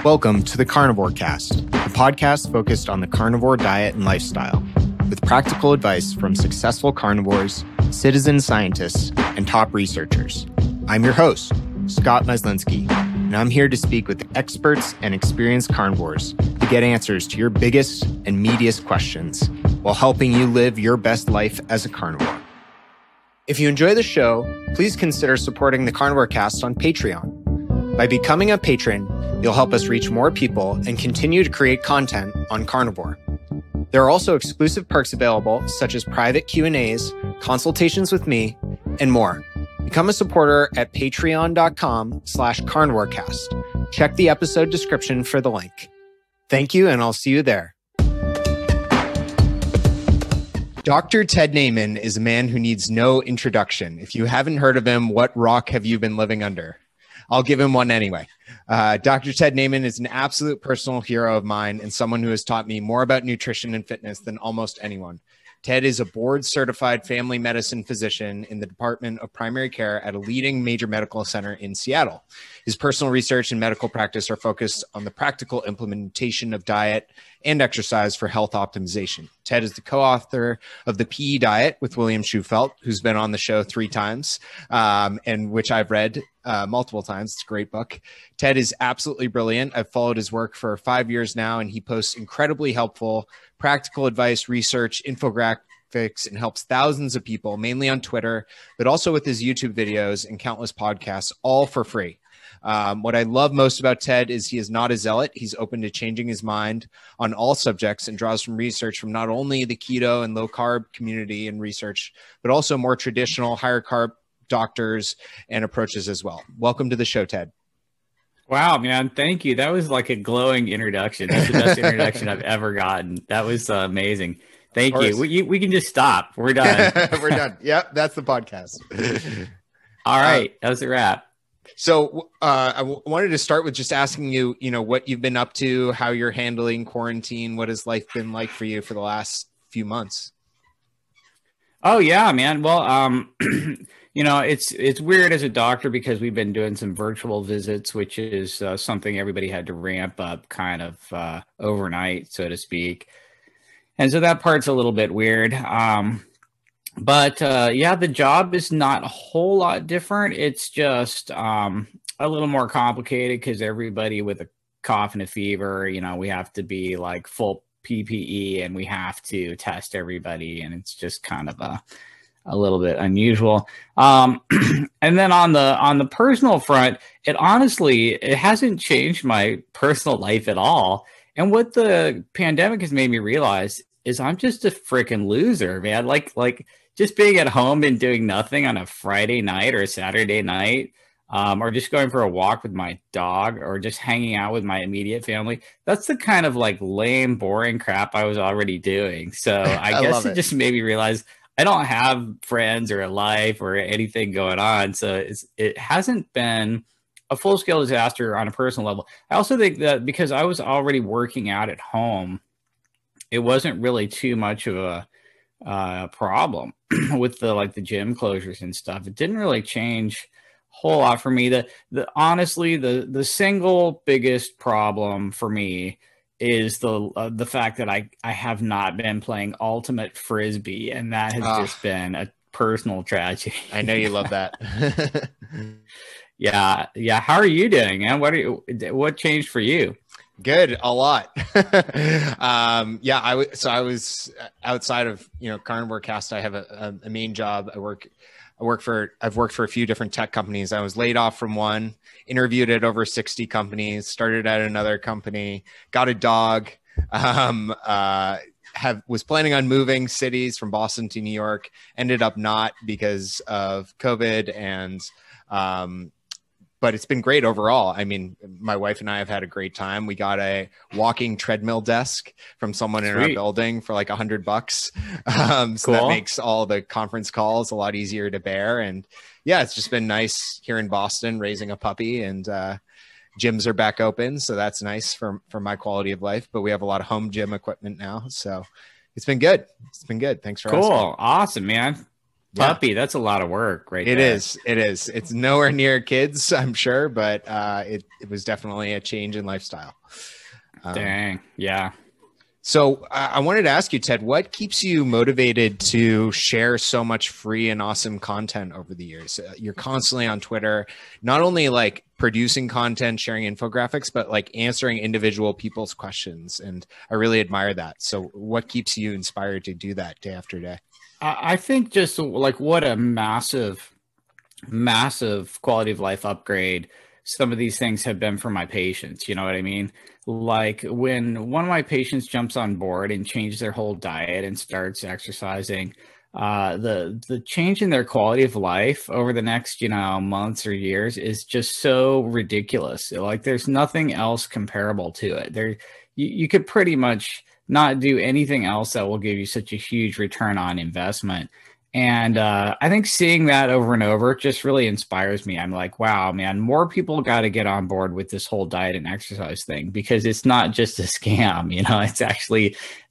Welcome to the Carnivore Cast, the podcast focused on the carnivore diet and lifestyle, with practical advice from successful carnivores, citizen scientists, and top researchers. I'm your host, Scott Meslinski, and I'm here to speak with experts and experienced carnivores to get answers to your biggest and meatiest questions while helping you live your best life as a carnivore. If you enjoy the show, please consider supporting the Carnivore Cast on Patreon. By becoming a patron, you'll help us reach more people and continue to create content on carnivore. There are also exclusive perks available, such as private Q&As, consultations with me, and more. Become a supporter at patreon.com/carnivorecast. Check the episode description for the link. Thank you, and I'll see you there. Dr. Ted Naiman is a man who needs no introduction. If you haven't heard of him, what rock have you been living under? I'll give him one anyway. Dr. Ted Naiman is an absolute personal hero of mine and someone who has taught me more about nutrition and fitness than almost anyone. Ted is a board-certified family medicine physician in the Department of Primary Care at a leading major medical center in Seattle. His personal research and medical practice are focused on the practical implementation of diet and exercise for health optimization. Ted is the co-author of The PE Diet with William Shufelt, who's been on the show 3 times, and which I've read multiple times. It's a great book. Ted is absolutely brilliant. I've followed his work for 5 years now, and he posts incredibly helpful practical advice, research, infographics, and helps thousands of people, mainly on Twitter, but also with his YouTube videos and countless podcasts, all for free. What I love most about Ted is he is not a zealot. He's open to changing his mind on all subjects and draws from research from not only the keto and low carb community and research, but also more traditional higher carb doctors and approaches as well. Welcome to the show, Ted. Wow, man. Thank you. That was like a glowing introduction. That's the best introduction I've ever gotten. That was amazing. Thank you. We can just stop. We're done. We're done. Yep. That's the podcast. All right. That was a wrap. So I wanted to start with just asking you, what you've been up to, how you're handling quarantine. What has life been like for you for the last few months? Oh, yeah, man. Well, it's weird as a doctor because we've been doing some virtual visits, which is something everybody had to ramp up kind of overnight, so to speak. And so that part's a little bit weird. But the job is not a whole lot different. It's just a little more complicated because everybody with a cough and a fever, we have to be like full PPE and we have to test everybody. And it's just kind of a little bit unusual. And then on the personal front, it hasn't changed my personal life at all. And what the pandemic has made me realize is I'm just a freaking loser, man. Like just being at home and doing nothing on a Friday night or a Saturday night, or just going for a walk with my dog or just hanging out with my immediate family. That's the kind of like lame, boring crap I was already doing. So I guess it just made me realize I don't have friends or a life or anything going on. So it hasn't been a full-scale disaster on a personal level. I also think that because I was already working out at home, it wasn't really too much of a problem with the gym closures and stuff. It didn't really change a whole lot for me. Honestly, the single biggest problem for me is the fact that I have not been playing Ultimate Frisbee, and that has just been a personal tragedy. I know you love that. Yeah. How are you doing, man? What changed for you? Good, a lot. I was outside of Carnivore Cast. I have a main job. I've worked for a few different tech companies. I was laid off from one, interviewed at over 60 companies, started at another company, got a dog, was planning on moving cities from Boston to New York, ended up not because of COVID, and but it's been great overall. I mean, my wife and I have had a great time. We got a walking treadmill desk from someone in our building for like $100. So that makes all the conference calls a lot easier to bear. And yeah, it's just been nice here in Boston raising a puppy, and gyms are back open. So that's nice for my quality of life, but we have a lot of home gym equipment now. So it's been good. Thanks for asking. Awesome, man. puppy. That's a lot of work right there. It is. It's nowhere near kids, I'm sure, but it was definitely a change in lifestyle. Dang. Yeah. So I wanted to ask you, Ted, what keeps you motivated to share so much free and awesome content over the years? You're constantly on Twitter, not only like producing content, sharing infographics, but like answering individual people's questions. And I really admire that. So what keeps you inspired to do that day after day? I think just like what a massive quality of life upgrade some of these things have been for my patients. You know what I mean? Like when one of my patients jumps on board and changes their whole diet and starts exercising, the change in their quality of life over the next, months or years is just so ridiculous. Like there's nothing else comparable to it. You could pretty much not do anything else that will give you such a huge return on investment. And I think seeing that over and over just really inspires me. I'm like, wow, man, more people got to get on board with this whole diet and exercise thing, because it's not just a scam. It's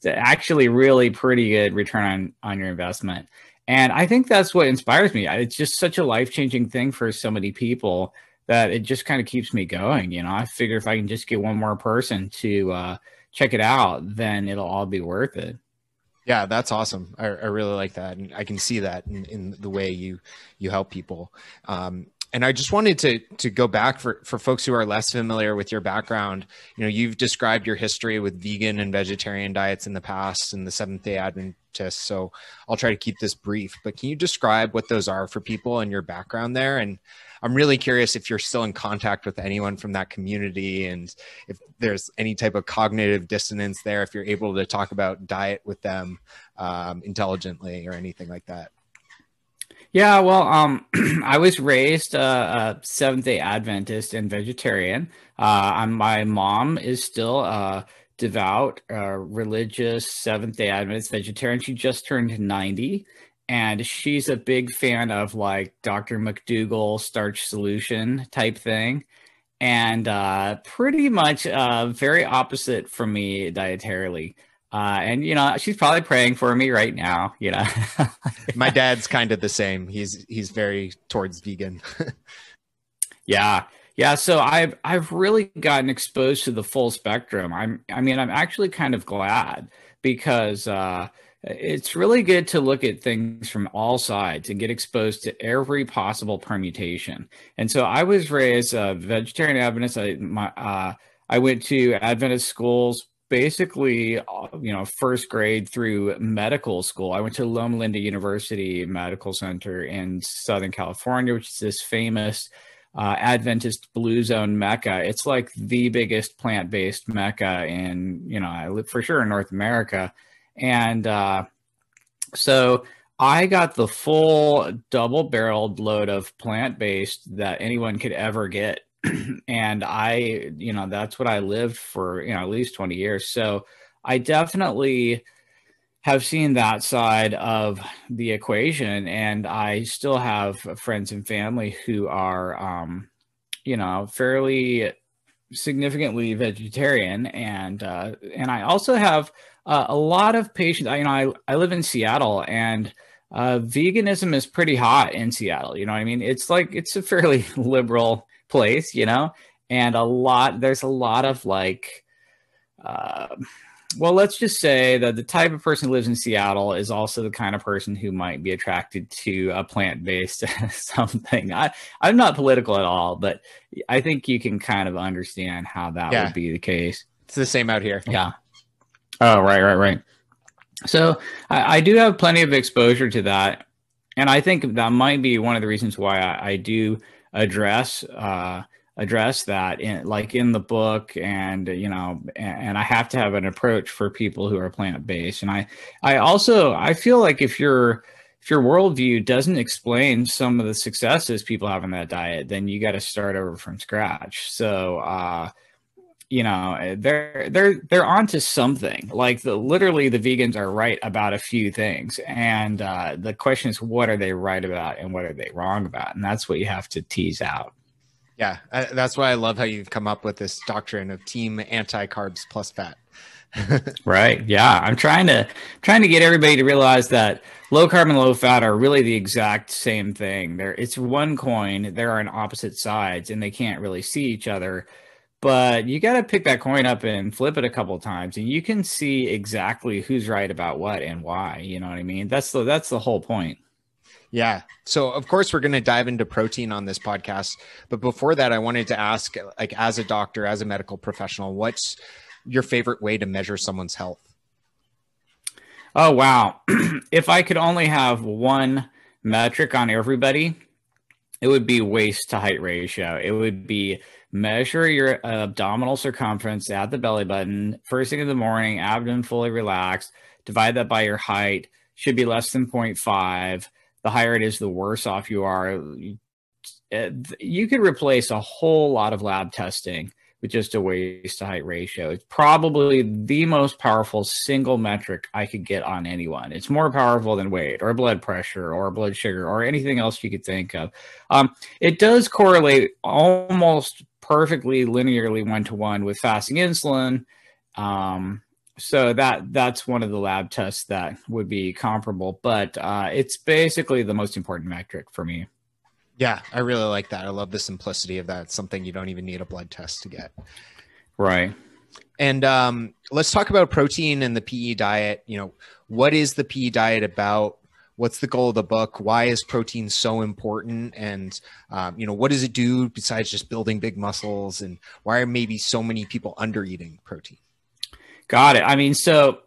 actually really pretty good return on your investment. And I think that's what inspires me. It's just such a life-changing thing for so many people that it just kind of keeps me going. I figure if I can just get one more person to check it out, then it'll all be worth it. Yeah, that's awesome. I really like that. And I can see that in the way you help people. And I just wanted to go back for folks who are less familiar with your background. You've described your history with vegan and vegetarian diets in the past and the Seventh-day Adventists. So I'll try to keep this brief, but can you describe what those are for people and your background there? And I'm really curious if you're still in contact with anyone from that community and if there's any type of cognitive dissonance there, if you're able to talk about diet with them intelligently or anything like that. Yeah, well, I was raised a Seventh-day Adventist and vegetarian. My mom is still a devout, religious Seventh-day Adventist vegetarian. She just turned 90. And she's a big fan of like Dr. McDougall starch solution type thing. And pretty much very opposite from me dietarily. And she's probably praying for me right now. My dad's kind of the same. He's very towards vegan. Yeah. So I've really gotten exposed to the full spectrum. I'm actually kind of glad because it's really good to look at things from all sides and get exposed to every possible permutation. And so I was raised a vegetarian Adventist. I went to Adventist schools basically, first grade through medical school. I went to Loma Linda University Medical Center in Southern California, which is this famous Adventist Blue Zone Mecca. It's like the biggest plant-based Mecca for sure in North America. And so I got the full double-barreled load of plant-based that anyone could ever get. And that's what I lived for, at least 20 years. So I definitely have seen that side of the equation. And I still have friends and family who are, fairly significantly vegetarian. And I also have a lot of patients. I live in Seattle, and veganism is pretty hot in Seattle. You know what I mean? It's a fairly liberal place, and there's a lot of let's just say that the type of person who lives in Seattle is also the kind of person who might be attracted to a plant-based something. I'm not political at all, but I think you can kind of understand how that would be the case. It's the same out here. Yeah. Oh, right. So I do have plenty of exposure to that. And I think that might be one of the reasons why I do address that in the book, and and I have to have an approach for people who are plant-based. And I feel like if your worldview doesn't explain some of the successes people have in that diet, then you got to start over from scratch. So they're onto something. Literally the vegans are right about a few things, and the question is, what are they right about and what are they wrong about? And that's what you have to tease out. Yeah, that's why I love how you've come up with this doctrine of team anti-carbs plus fat. Right. Yeah. I'm trying to get everybody to realize that low carb and low fat are really the exact same thing. It's one coin. They're on opposite sides and they can't really see each other. But you got to pick that coin up and flip it a couple of times, and you can see exactly who's right about what and why. You know what I mean? That's the whole point. Yeah. So of course we're going to dive into protein on this podcast. But before that, I wanted to ask, like, as a doctor, as a medical professional, what's your favorite way to measure someone's health? Oh, wow. If I could only have one metric on everybody, it would be waist to height ratio. It would be measure your abdominal circumference at the belly button, first thing in the morning, abdomen fully relaxed, divide that by your height, should be less than 0.5. The higher it is, the worse off you are. You could replace a whole lot of lab testing with just a waist to height ratio. It's probably the most powerful single metric I could get on anyone. It's more powerful than weight or blood pressure or blood sugar or anything else you could think of. It does correlate almost perfectly linearly 1-to-1 with fasting insulin. So that's one of the lab tests that would be comparable, but it's basically the most important metric for me. Yeah, I really like that. I love the simplicity of that. It's something you don't even need a blood test to get. Right. And let's talk about protein and the PE diet. You know, what is the PE diet about? What's the goal of the book? Why is protein so important? And, what does it do besides just building big muscles? And why are maybe so many people under eating protein? Got it. I mean, so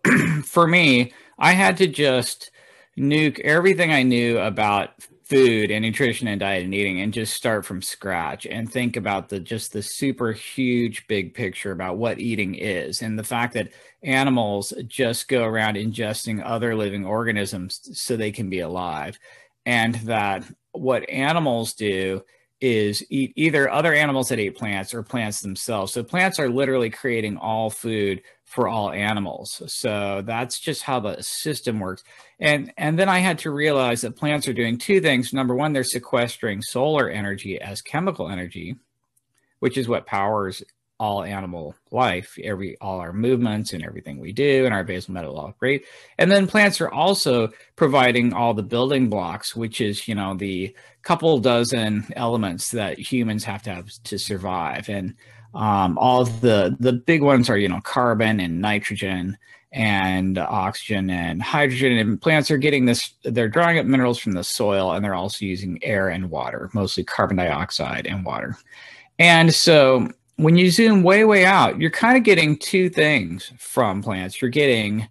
for me, I had to just nuke everything I knew about food and nutrition and diet and eating and just start from scratch and think about the super huge big picture about what eating is, and the fact that animals just go around ingesting other living organisms so they can be alive, and that what animals do is eat either other animals that eat plants or plants themselves. So plants are literally creating all food for all animals. So that's just how the system works. And then I had to realize that plants are doing two things. Number one, they're sequestering solar energy as chemical energy, which is what powers all animal life, all our movements and everything we do, and our basal metabolic rate. And then plants are also providing all the building blocks, which is, the couple dozen elements that humans have to survive. And all of the big ones are, carbon and nitrogen and oxygen and hydrogen. And plants are getting this, they're drawing up minerals from the soil, and they're also using air and water, mostly carbon dioxide and water. And so when you zoom way, way out, you're kind of getting two things from plants. You're getting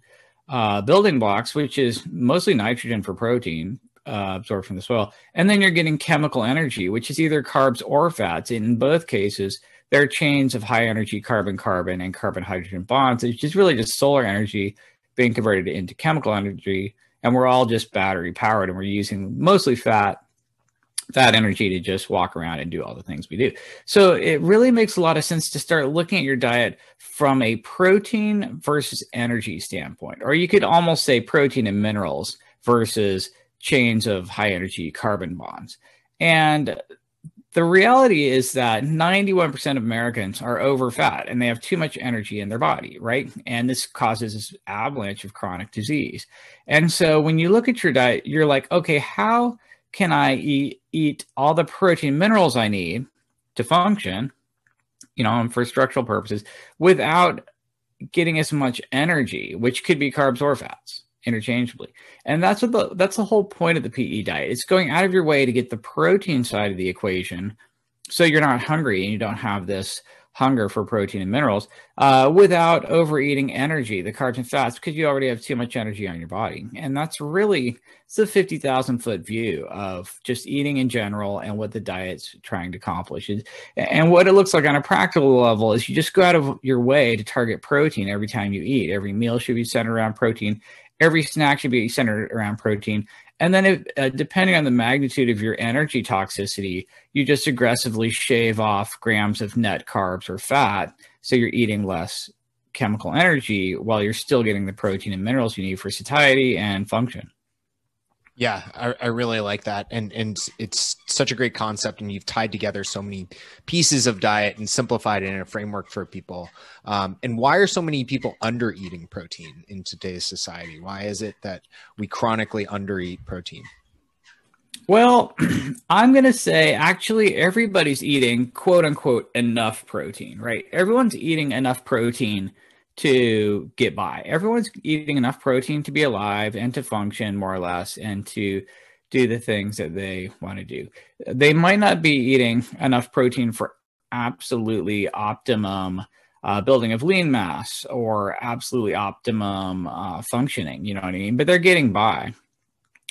building blocks, which is mostly nitrogen for protein absorbed from the soil. And then you're getting chemical energy, which is either carbs or fats. In both cases, there are chains of high energy carbon-carbon and carbon-hydrogen bonds, which is really just solar energy being converted into chemical energy. And we're all just battery powered, and we're using mostly fat energy to just walk around and do all the things we do. So it really makes a lot of sense to start looking at your diet from a protein versus energy standpoint, or you could almost say protein and minerals versus chains of high energy carbon bonds. And the reality is that 91% of Americans are over fat, and they have too much energy in their body, right? And this causes this avalanche of chronic disease. And so when you look at your diet, you're like, okay, how can I eat all the protein minerals I need to function, for structural purposes, without getting as much energy, which could be carbs or fats interchangeably. And that's the whole point of the PE diet. It's going out of your way to get the protein side of the equation, so you're not hungry and you don't have this hunger for protein and minerals without overeating energy, the carbs and fats, because you already have too much energy on your body. And that's really, it's a 50,000 foot view of just eating in general and what the diet's trying to accomplish. And what it looks like on a practical level is you just go out of your way to target protein every time you eat. Every meal should be centered around protein. Every snack should be centered around protein. And then depending on the magnitude of your energy toxicity, you just aggressively shave off grams of net carbs or fat. So you're eating less chemical energy while you're still getting the protein and minerals you need for satiety and function. Yeah, I really like that. And it's such a great concept. And you've tied together so many pieces of diet and simplified it in a framework for people. And why are so many people under eating protein in today's society? Why is it that we chronically undereat protein? Well, I'm going to say actually everybody's eating quote unquote enough protein, right? Everyone's eating enough protein to get by. Everyone's eating enough protein to be alive and to function more or less and to do the things that they want to do. They might not be eating enough protein for absolutely optimum building of lean mass or absolutely optimum functioning, you know what I mean? But they're getting by.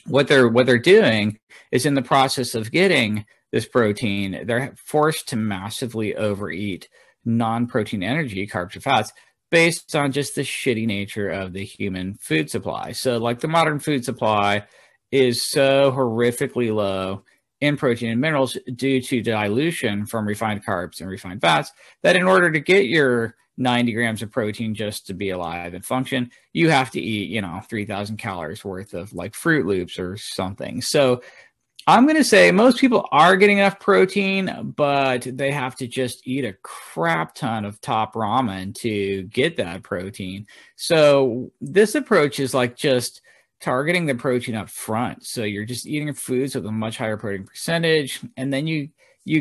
What they're doing is in the process of getting this protein, they're forced to massively overeat non-protein energy, carbs or fats, based on just the shitty nature of the human food supply. So like the modern food supply is so horrifically low in protein and minerals due to dilution from refined carbs and refined fats that in order to get your 90 grams of protein just to be alive and function, you have to eat, 3,000 calories worth of like Fruit Loops or something. So I'm going to say most people are getting enough protein, but they have to just eat a crap ton of top ramen to get that protein. So this approach is like just targeting the protein up front. So you're just eating foods with a much higher protein percentage, and then you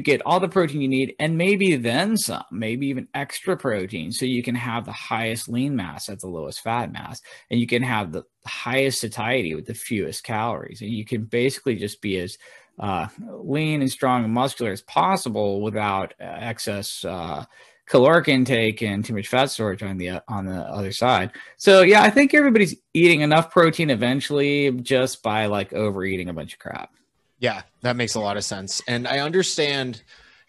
get all the protein you need and maybe then some, maybe even extra protein. So you can have the highest lean mass at the lowest fat mass, and you can have the highest satiety with the fewest calories. And you can basically just be as lean and strong and muscular as possible without excess caloric intake and too much fat storage on the other side. So yeah, I think everybody's eating enough protein eventually just by like overeating a bunch of crap. Yeah, that makes a lot of sense. And I understand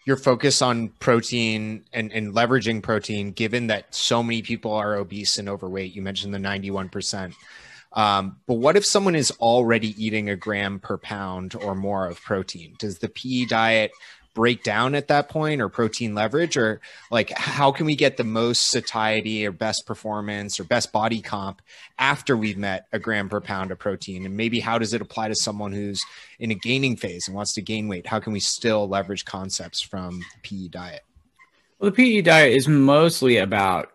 your focus on protein and leveraging protein, given that so many people are obese and overweight. You mentioned the 91%. But what if someone is already eating a gram per pound or more of protein? Does the PE diet break down at that point, or protein leverage, or like how can we get the most satiety or best performance or best body comp after we've met a gram per pound of protein? And maybe how does it apply to someone who's in a gaining phase and wants to gain weight? How can we still leverage concepts from the PE diet? Well, the PE diet is mostly about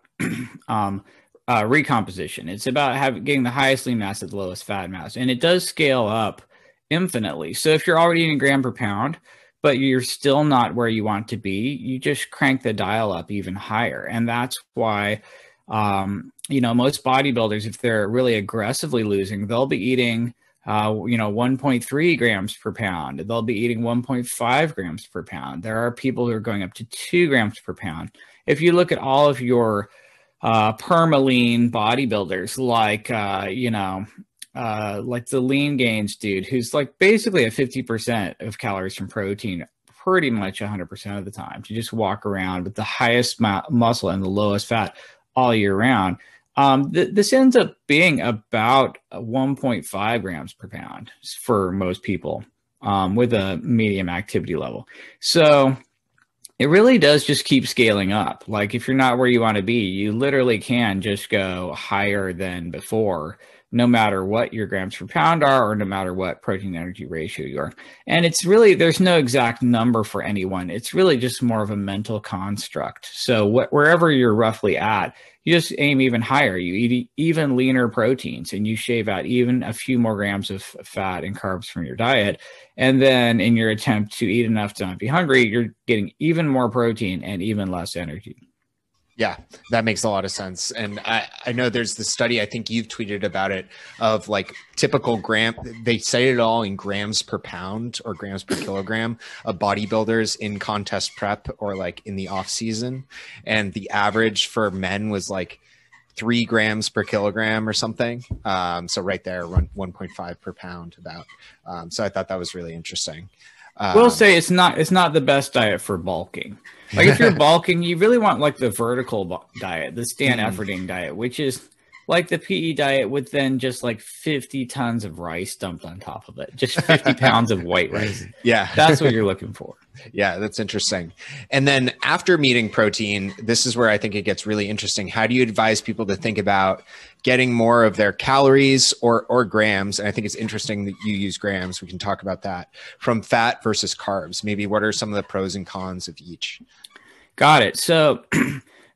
recomposition. It's about getting the highest lean mass at the lowest fat mass, and it does scale up infinitely. So if you're already eating a gram per pound, but you're still not where you want to be, you just crank the dial up even higher. And that's why, most bodybuilders, if they're really aggressively losing, they'll be eating, 1.3 grams per pound. They'll be eating 1.5 grams per pound. There are people who are going up to 2 grams per pound. If you look at all of your perma-lean bodybuilders, like the lean gains dude, who's like basically at 50% of calories from protein, pretty much 100% of the time, to just walk around with the highest muscle and the lowest fat all year round. This ends up being about 1.5 grams per pound for most people with a medium activity level. So it really does just keep scaling up. Like if you're not where you want to be, you literally can just go higher than before, no matter what your grams per pound are, or no matter what protein energy ratio you are. And it's really, there's no exact number for anyone. It's really just more of a mental construct. So wherever you're roughly at, you just aim even higher. You eat even leaner proteins, and you shave out even a few more grams of fat and carbs from your diet. And then in your attempt to eat enough to not be hungry, you're getting even more protein and even less energy. Yeah, that makes a lot of sense. And I know there's the study, I think you've tweeted about it, of like typical they say it all in grams per pound or grams per kilogram of bodybuilders in contest prep or like in the off season. And the average for men was like 3 grams per kilogram or something. So right there, 1.5 per pound about. So I thought that was really interesting. We'll say it's not the best diet for bulking. Like if you're bulking, you really want like the vertical diet, the Stan Efferding diet, which is like the PE diet with then just like 50 tons of rice dumped on top of it, just 50 pounds of white rice. Yeah. That's what you're looking for. Yeah, that's interesting. And then after meeting protein, this is where I think it gets really interesting. How do you advise people to think about getting more of their calories or grams? And I think it's interesting that you use grams. We can talk about that from fat versus carbs. Maybe what are some of the pros and cons of each? Got it. So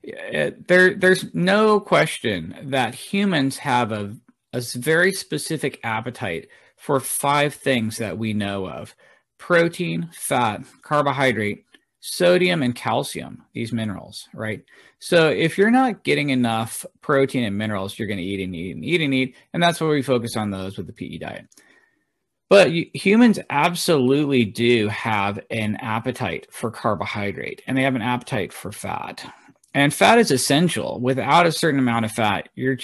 there's no question that humans have a very specific appetite for 5 things that we know of: protein, fat, carbohydrate, sodium, and calcium, these minerals, right? So if you're not getting enough protein and minerals, you're going to eat and eat and eat and eat. And that's why we focus on those with the PE diet. But humans absolutely do have an appetite for carbohydrate, and they have an appetite for fat. And fat is essential. Without a certain amount of fat, you're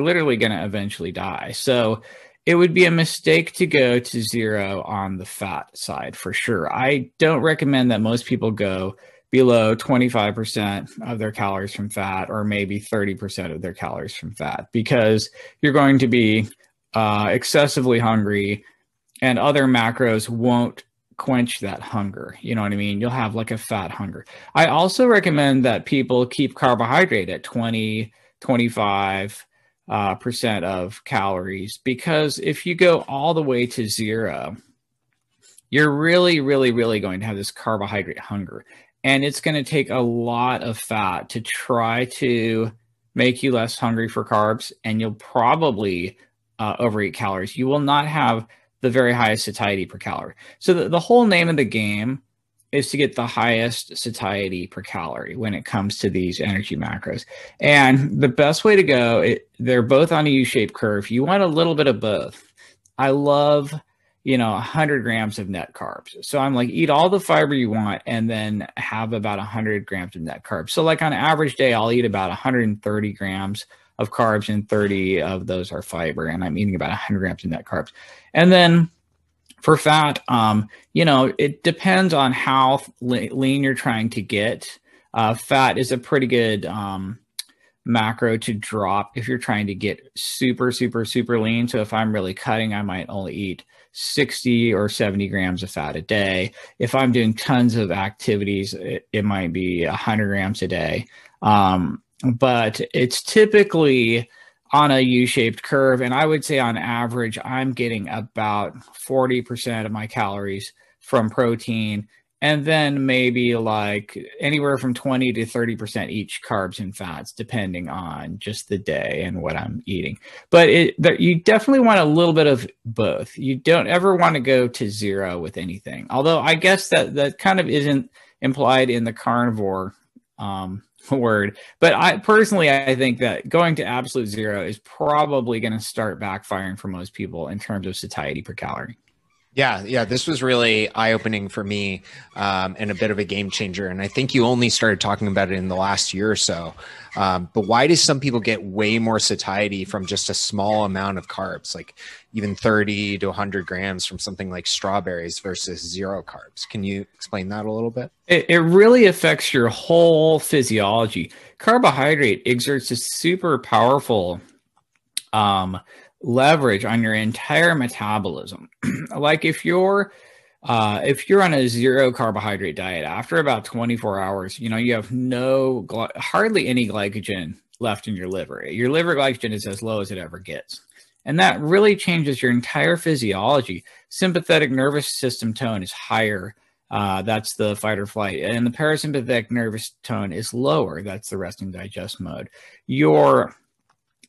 literally going to eventually die. So it would be a mistake to go to 0 on the fat side for sure. I don't recommend that most people go below 25% of their calories from fat, or maybe 30% of their calories from fat, because you're going to be excessively hungry, and other macros won't quench that hunger. You know what I mean? You'll have like a fat hunger. I also recommend that people keep carbohydrate at 20, 25% of calories, because if you go all the way to 0, you're really, really, really going to have this carbohydrate hunger. And it's going to take a lot of fat to try to make you less hungry for carbs, and you'll probably overeat calories. You will not have the very highest satiety per calorie. So the whole name of the game is to get the highest satiety per calorie when it comes to these energy macros. And the best way to go, they're both on a U-shaped curve. You want a little bit of both. I love, 100 grams of net carbs. So I'm like, eat all the fiber you want and then have about 100 grams of net carbs. So like on an average day, I'll eat about 130 grams of carbs, and 30 of those are fiber, and I'm eating about 100 grams of net carbs. And then for fat, it depends on how lean you're trying to get. Fat is a pretty good macro to drop if you're trying to get super, super, super lean. So if I'm really cutting, I might only eat 60 or 70 grams of fat a day. If I'm doing tons of activities, it might be 100 grams a day. But it's typically on a U-shaped curve. And I would say on average, I'm getting about 40% of my calories from protein, and then maybe like anywhere from 20 to 30% each carbs and fats, depending on just the day and what I'm eating. But you definitely want a little bit of both. You don't ever want to go to 0 with anything. Although I guess that kind of isn't implied in the carnivore word. But I think that going to absolute 0 is probably going to start backfiring for most people in terms of satiety per calorie. Yeah. This was really eye-opening for me, and a bit of a game changer. And I think you only started talking about it in the last year or so. But why do some people get way more satiety from just a small amount of carbs, like even 30 to 100 grams from something like strawberries versus 0 carbs? Can you explain that a little bit? It really affects your whole physiology. Carbohydrate exerts a super powerful leverage on your entire metabolism. Like if you're on a 0 carbohydrate diet, after about 24 hours, you have hardly any glycogen left in your liver. Your liver glycogen is as low as it ever gets. And that really changes your entire physiology. Sympathetic nervous system tone is higher. That's the fight or flight. And the parasympathetic nervous tone is lower. That's the rest and digest mode. You're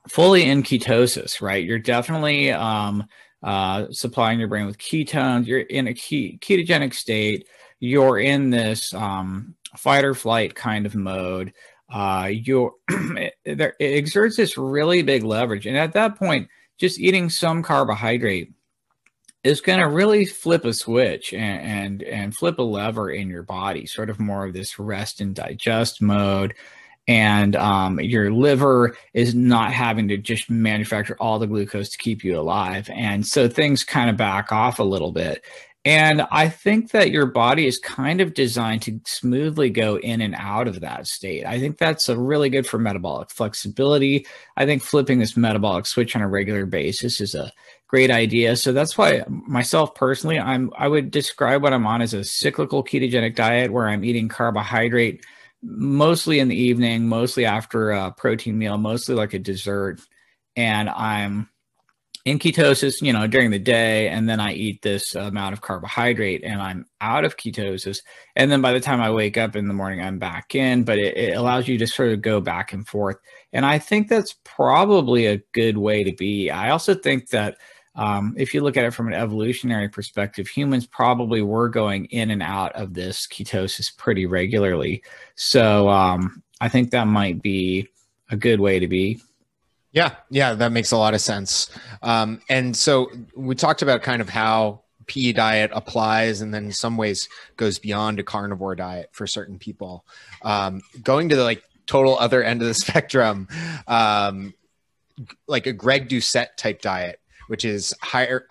fully in ketosis, right? You're definitely supplying your brain with ketones. You're in a ketogenic state. You're in this fight or flight kind of mode. It exerts this really big leverage. And at that point, just eating some carbohydrate is going to really flip a switch and flip a lever in your body, sort of more of this rest and digest mode. And your liver is not having to just manufacture all the glucose to keep you alive. And so things kind of back off a little bit. And I think that your body is kind of designed to smoothly go in and out of that state. I think that's a really good for metabolic flexibility. I think flipping this metabolic switch on a regular basis is a great idea. So that's why myself personally, I would describe what I'm on as a cyclical ketogenic diet where I'm eating carbohydrate mostly in the evening, mostly after a protein meal, mostly like a dessert. And I'm in ketosis, during the day, and then I eat this amount of carbohydrate and I'm out of ketosis. And then by the time I wake up in the morning, I'm back in, but it allows you to sort of go back and forth. And I think that's probably a good way to be. I also think that if you look at it from an evolutionary perspective, humans probably were going in and out of this ketosis pretty regularly. So I think that might be a good way to be. Yeah, that makes a lot of sense. And so we talked about kind of how PE diet applies and then in some ways goes beyond a carnivore diet for certain people. Going to the like total other end of the spectrum, like a Greg Doucette type diet, which is higher.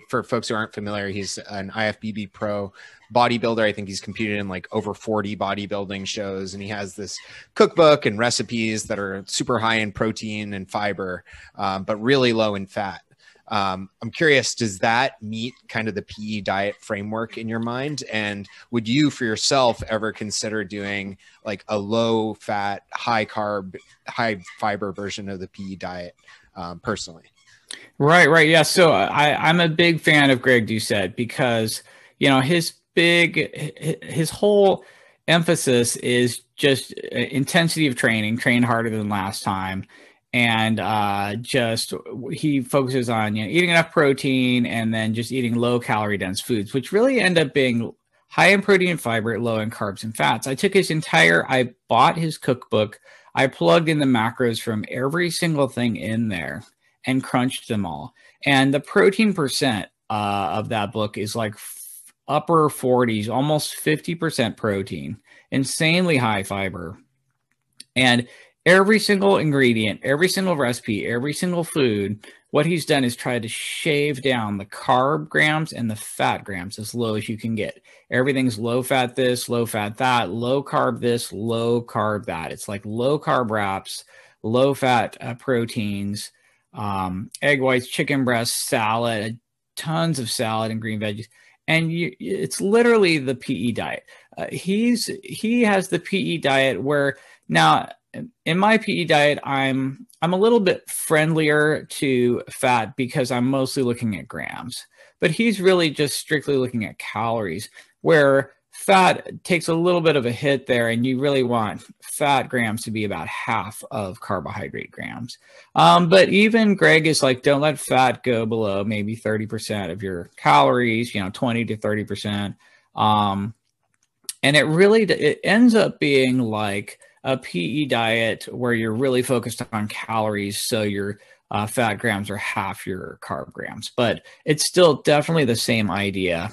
For folks who aren't familiar, he's an IFBB pro bodybuilder. I think he's competed in like over 40 bodybuilding shows, and he has this cookbook and recipes that are super high in protein and fiber, but really low in fat. I'm curious, does that meet kind of the PE diet framework in your mind? And would you for yourself ever consider doing like a low fat, high carb, high fiber version of the PE diet personally? Right. Yeah. So I'm a big fan of Greg Doucette because, his whole emphasis is just intensity of training, train harder than last time. And he focuses on, eating enough protein and then just eating low calorie dense foods, which really end up being high in protein and fiber, low in carbs and fats. I bought his cookbook. I plugged in the macros from every single thing in there and crunched them all. And the protein percent of that book is like upper 40s, almost 50% protein, insanely high fiber. And every single ingredient, every single recipe, every single food, what he's done is try to shave down the carb grams and the fat grams as low as you can get. Everything's low fat this, low fat that, low carb this, low carb that. It's like low carb wraps, low fat proteins, egg whites, chicken breasts, salad, tons of salad and green veggies. And it's literally the PE diet. He has the PE diet where now in my PE diet, I'm a little bit friendlier to fat because I'm mostly looking at grams, but he's really just strictly looking at calories, where fat takes a little bit of a hit there, and you really want fat grams to be about half of carbohydrate grams. But even Greg is like, don't let fat go below maybe 30% of your calories, 20 to 30%. And it ends up being like a PE diet where you're really focused on calories, so your fat grams are half your carb grams. But it's still definitely the same idea.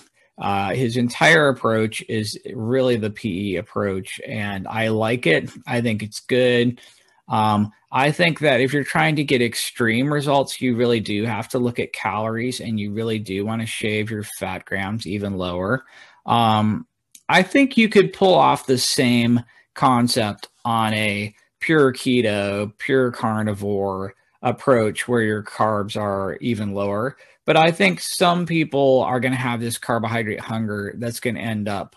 His entire approach is really the PE approach, and I like it. I think it's good. I think that if you're trying to get extreme results, you really do have to look at calories, and you really do want to shave your fat grams even lower. I think you could pull off the same concept on a pure keto, pure carnivore approach where your carbs are even lower. But I think some people are going to have this carbohydrate hunger that's going to end up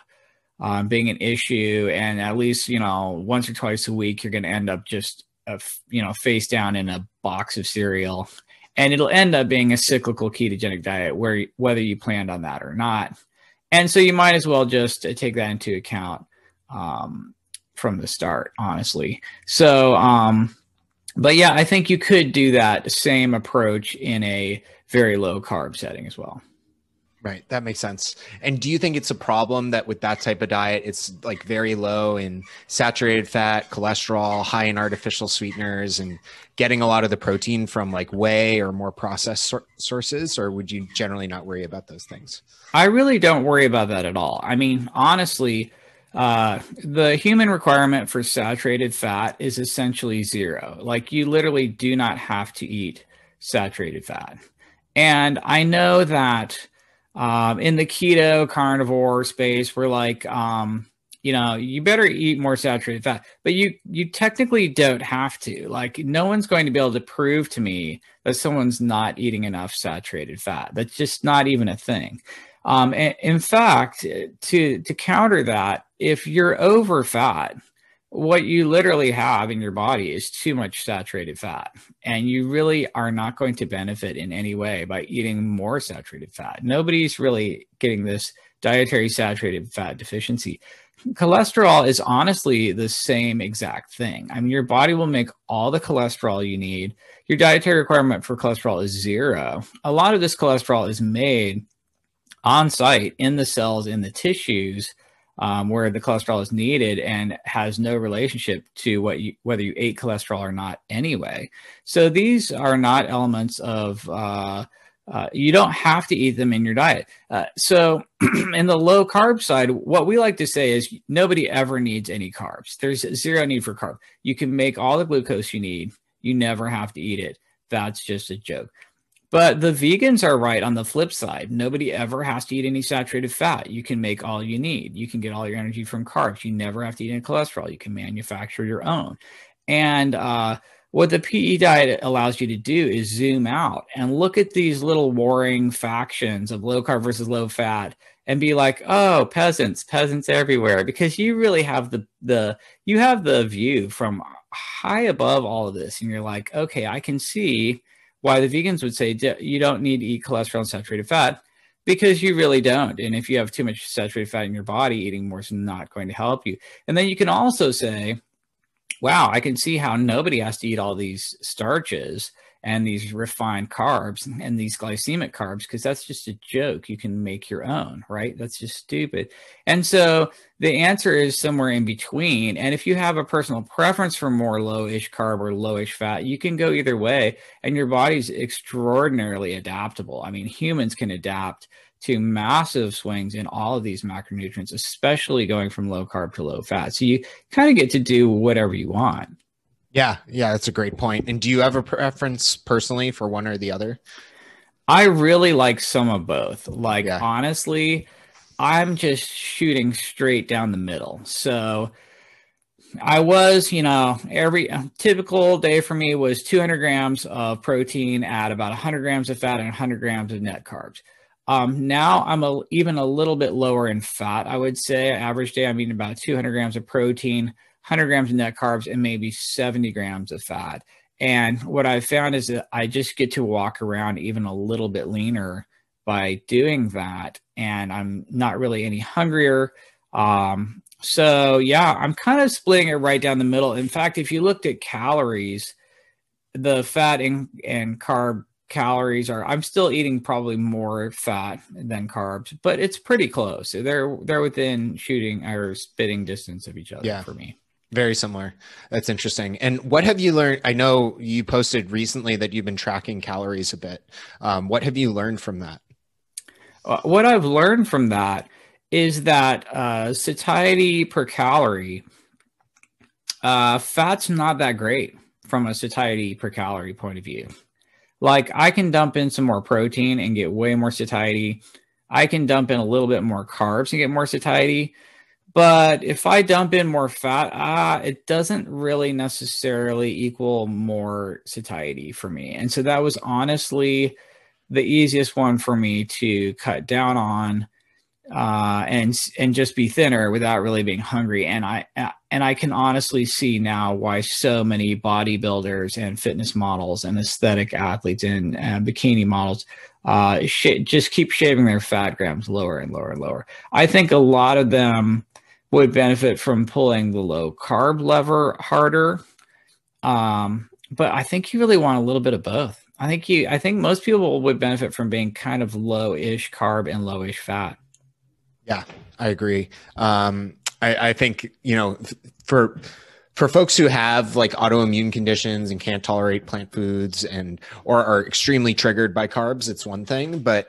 being an issue. And at least, once or twice a week, you're going to end up just, face down in a box of cereal. And it'll end up being a cyclical ketogenic diet where whether you planned on that or not. And so you might as well just take that into account from the start, honestly. So, but yeah, I think you could do that same approach in a very low carb setting as well. Right. That makes sense. And do you think it's a problem that with that type of diet, it's like very low in saturated fat, cholesterol, high in artificial sweeteners, and getting a lot of the protein from like whey or more processed sources? Or would you generally not worry about those things? I really don't worry about that at all. I mean, honestly, the human requirement for saturated fat is essentially 0. Like you literally do not have to eat saturated fat. And I know that In the keto carnivore space, we're like, you better eat more saturated fat, but you technically don't have to. Like, no one's going to be able to prove to me that someone's not eating enough saturated fat. That's just not even a thing. In fact, to counter that, if you're over fat, what you literally have in your body is too much saturated fat, and you really are not going to benefit in any way by eating more saturated fat. Nobody's really getting this dietary saturated fat deficiency. Cholesterol is honestly the same exact thing. I mean, your body will make all the cholesterol you need. Your dietary requirement for cholesterol is 0. A lot of this cholesterol is made on site in the cells, in the tissues, where the cholesterol is needed, and has no relationship to whether you ate cholesterol or not anyway. So these are not elements of, you don't have to eat them in your diet. So in the low carb side, what we like to say is nobody ever needs any carbs. There's 0 need for carb. You can make all the glucose you need. You never have to eat it. That's just a joke. But the vegans are right on the flip side. Nobody ever has to eat any saturated fat. You can make all you need. You can get all your energy from carbs. You never have to eat any cholesterol. You can manufacture your own. And what the PE diet allows you to do is zoom out and look at these little warring factions of low carb versus low fat and be like, oh, peasants everywhere, because you really have you have the view from high above all of this. And you're like, okay, I can see why the vegans would say you don't need to eat cholesterol and saturated fat, because you really don't. And if you have too much saturated fat in your body, eating more is not going to help you. And then you can also say, wow, I can see how nobody has to eat all these starches and these refined carbs and these glycemic carbs, because that's just a joke. You can make your own, right? That's just stupid. And so the answer is somewhere in between. And if you have a personal preference for more lowish carb or lowish fat, you can go either way. And your body's extraordinarily adaptable. I mean, humans can adapt to massive swings in all of these macronutrients, especially going from low carb to low fat. So you kind of get to do whatever you want. Yeah, that's a great point. And do you have a preference personally for one or the other? I really like some of both. Like, honestly, I'm just shooting straight down the middle. So I was, every typical day for me was 200 grams of protein at about 100 grams of fat and 100 grams of net carbs. Now I'm even a little bit lower in fat. I would say average day I'm eating about 200 grams of protein, 100 grams of net carbs, and maybe 70 grams of fat. And what I've found is that I just get to walk around even a little bit leaner by doing that. And I'm not really any hungrier. So yeah, I'm kind of splitting it right down the middle. In fact, if you looked at calories, the fat and carb calories I'm still eating probably more fat than carbs, but it's pretty close. They're within shooting or spitting distance of each other for me. Very similar. That's interesting. And what have you learned? I know you posted recently that you've been tracking calories a bit. What have you learned from that? What I've learned from that is that satiety per calorie, fat's not that great from a satiety per calorie point of view. Like, I can dump in some more protein and get way more satiety. I can dump in a little bit more carbs and get more satiety. But if I dump in more fat, it doesn't really necessarily equal more satiety for me. And so that was honestly the easiest one for me to cut down on, and just be thinner without really being hungry. And I can honestly see now why so many bodybuilders and fitness models and aesthetic athletes and bikini models just keep shaving their fat grams lower and lower and lower. I think a lot of them would benefit from pulling the low carb lever harder. But I think you really want a little bit of both. I think most people would benefit from being kind of low-ish carb and low-ish fat. Yeah, I agree. I think, for For folks who have like autoimmune conditions and can't tolerate plant foods or are extremely triggered by carbs, it's one thing. But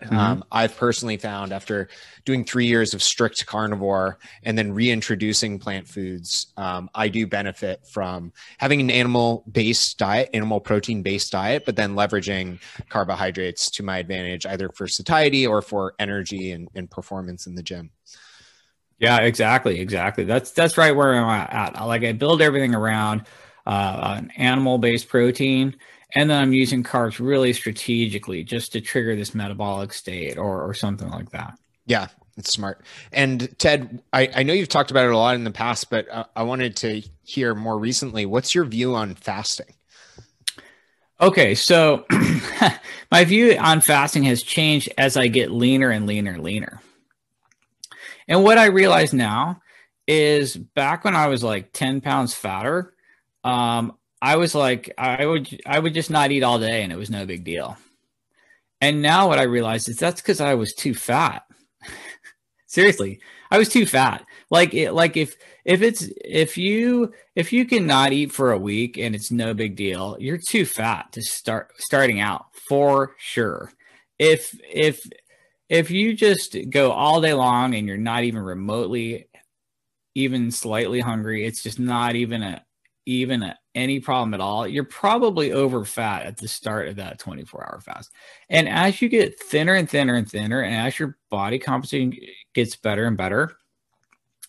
I've personally found after doing 3 years of strict carnivore and then reintroducing plant foods, I do benefit from having an animal-based diet, animal protein-based diet, but then leveraging carbohydrates to my advantage, either for satiety or for energy and performance in the gym. Yeah, exactly. That's right where I'm at. Like I build everything around an animal-based protein, and then I'm using carbs really strategically just to trigger this metabolic state or something like that. Yeah, it's smart. And Ted, I know you've talked about it a lot in the past, but I wanted to hear more recently. What's your view on fasting? Okay, so my view on fasting has changed as I get leaner and leaner. And what I realize now is back when I was like 10 pounds fatter, I was like, I would just not eat all day and it was no big deal. And now what I realize is that's because I was too fat. Seriously, I was too fat. If you cannot eat for a week and it's no big deal, you're too fat to starting out for sure. If you just go all day long and you're not even remotely, even slightly hungry, it's just not even any problem at all. You're probably over fat at the start of that 24-hour fast. And as you get thinner and thinner and thinner, and as your body composition gets better and better,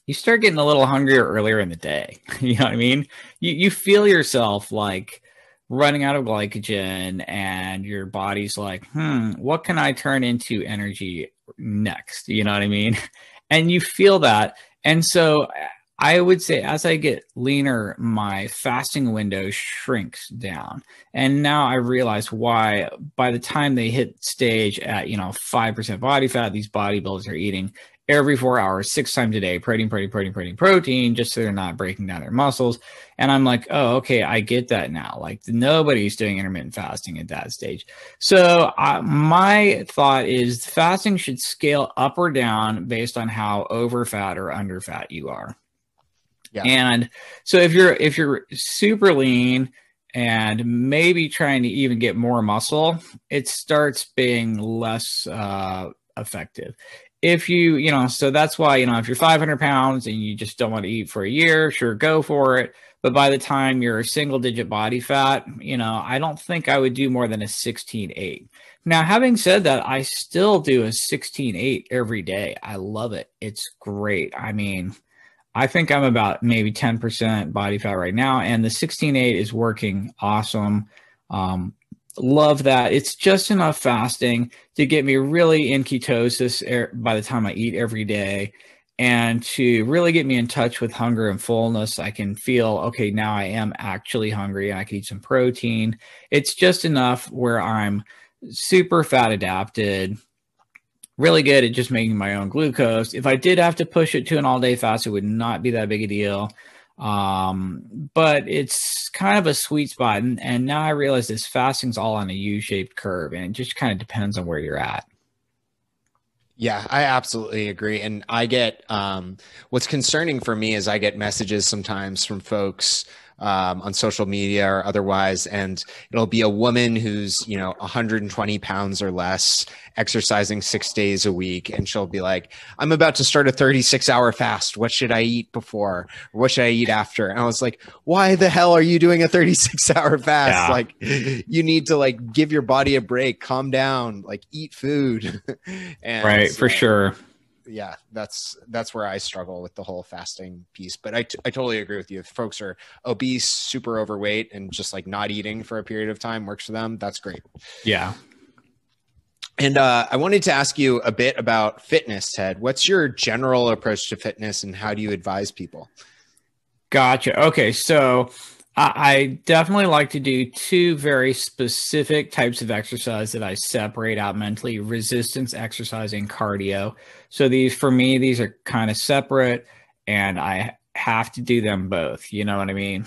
you start getting a little hungrier earlier in the day. You know what I mean? You feel yourself like running out of glycogen and your body's like, what can I turn into energy next? You know what I mean? And you feel that. And so I would say as I get leaner, my fasting window shrinks down. And now I realize why by the time they hit stage at, 5% body fat, these bodybuilders are eating every 4 hours, 6 times a day, protein, just so they're not breaking down their muscles. And I'm like, oh, okay, I get that now. Like nobody's doing intermittent fasting at that stage. So my thought is fasting should scale up or down based on how over fat or under fat you are. Yeah. And so if you're super lean and maybe trying to even get more muscle, it starts being less effective. If so that's why, if you're 500 pounds and you just don't want to eat for a year, sure, go for it. But by the time you're a single digit body fat, I don't think I would do more than a 16-8. Now, having said that, I still do a 16-8 every day. I love it. It's great. I mean, I think I'm about maybe 10% body fat right now, and the 16-8 is working awesome. Love that. It's just enough fasting to get me really in ketosis by the time I eat every day, and to really get me in touch with hunger and fullness. I can feel, okay, now I am actually hungry and I can eat some protein. It's just enough where I'm super fat adapted, really good at just making my own glucose. If I did have to push it to an all-day fast, it would not be that big a deal. But it's kind of a sweet spot. And now I realize this fasting's all on a U-shaped curve, and it just kind of depends on where you're at. Yeah, I absolutely agree. And I get, what's concerning for me is I get messages sometimes from folks on social media or otherwise, and it'll be a woman who's 120 pounds or less, exercising 6 days a week, and she'll be like, I'm about to start a 36-hour fast, what should I eat before, or what should I eat after? And I was like, why the hell are you doing a 36-hour fast? Yeah. Like, you need to give your body a break, calm down, eat food. And right, for sure. Yeah, that's where I struggle with the whole fasting piece. But I totally agree with you. If folks are obese, super overweight, and just not eating for a period of time works for them, that's great. Yeah. And I wanted to ask you a bit about fitness, Ted. What's your general approach to fitness, and how do you advise people? Gotcha. Okay, so I definitely like to do 2 very specific types of exercise that I separate out mentally: resistance exercise and cardio. So for me, these are kind of separate, and I have to do them both. You know what I mean?